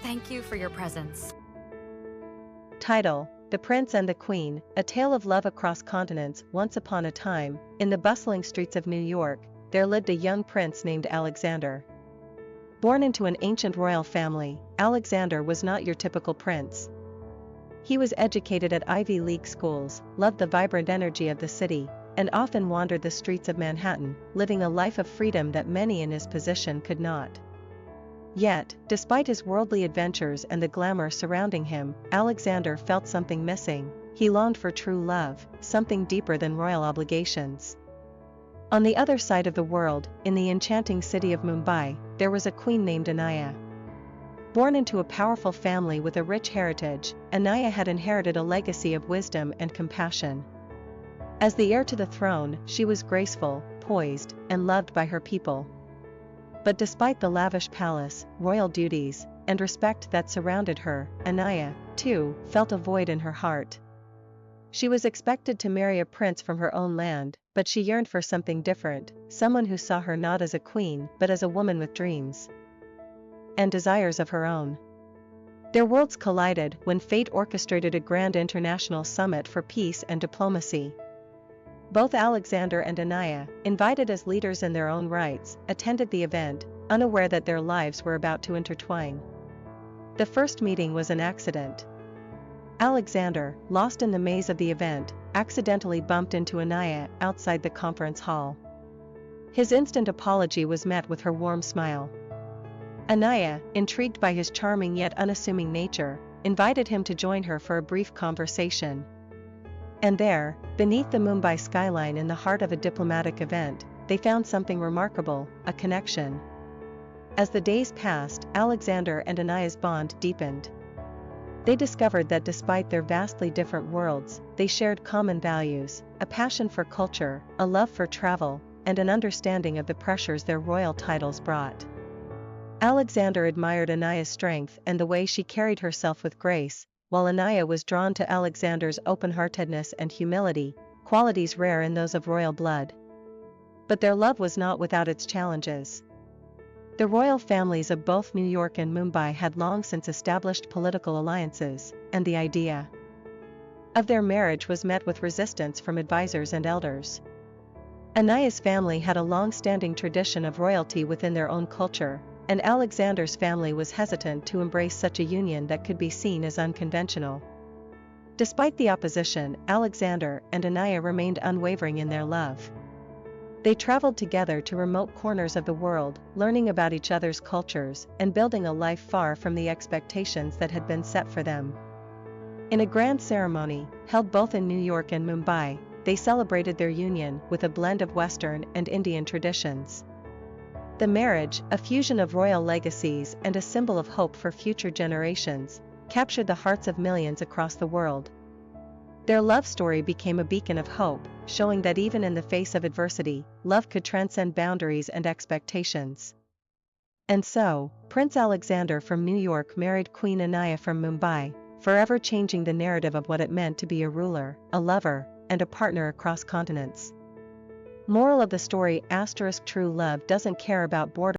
Thank you for your presence. Title: The Prince and the Queen, A Tale of Love Across Continents. Once upon a time, in the bustling streets of New York, there lived a young prince named Alexander. Born into an ancient royal family, Alexander was not your typical prince. He was educated at Ivy League schools, loved the vibrant energy of the city, and often wandered the streets of Manhattan, living a life of freedom that many in his position could not. Yet, despite his worldly adventures and the glamour surrounding him, Alexander felt something missing. He longed for true love, something deeper than royal obligations. On the other side of the world, in the enchanting city of Mumbai, there was a queen named Anaya. Born into a powerful family with a rich heritage, Anaya had inherited a legacy of wisdom and compassion. As the heir to the throne, she was graceful, poised, and loved by her people. But despite the lavish palace, royal duties, and respect that surrounded her, Anaya, too, felt a void in her heart. She was expected to marry a prince from her own land, but she yearned for something different, someone who saw her not as a queen but as a woman with dreams and desires of her own. Their worlds collided when fate orchestrated a grand international summit for peace and diplomacy. Both Alexander and Anaya, invited as leaders in their own rights, attended the event, unaware that their lives were about to intertwine. The first meeting was an accident. Alexander, lost in the maze of the event, accidentally bumped into Anaya outside the conference hall. His instant apology was met with her warm smile. Anaya, intrigued by his charming yet unassuming nature, invited him to join her for a brief conversation. And there, beneath the Mumbai skyline in the heart of a diplomatic event, they found something remarkable, a connection. As the days passed, Alexander and Anaya's bond deepened. They discovered that despite their vastly different worlds, they shared common values, a passion for culture, a love for travel, and an understanding of the pressures their royal titles brought. Alexander admired Anaya's strength and the way she carried herself with grace, while Anaya was drawn to Alexander's open-heartedness and humility, qualities rare in those of royal blood. But their love was not without its challenges. The royal families of both New York and Mumbai had long since established political alliances, and the idea of their marriage was met with resistance from advisors and elders. Anaya's family had a long-standing tradition of royalty within their own culture, and Alexander's family was hesitant to embrace such a union that could be seen as unconventional. Despite the opposition, Alexander and Anaya remained unwavering in their love. They traveled together to remote corners of the world, learning about each other's cultures and building a life far from the expectations that had been set for them. In a grand ceremony, held both in New York and Mumbai, they celebrated their union with a blend of Western and Indian traditions. The marriage, a fusion of royal legacies and a symbol of hope for future generations, captured the hearts of millions across the world. Their love story became a beacon of hope, showing that even in the face of adversity, love could transcend boundaries and expectations. And so, Prince Alexander from New York married Queen Anaya from Mumbai, forever changing the narrative of what it meant to be a ruler, a lover, and a partner across continents. Moral of the story: *True love doesn't care about borders.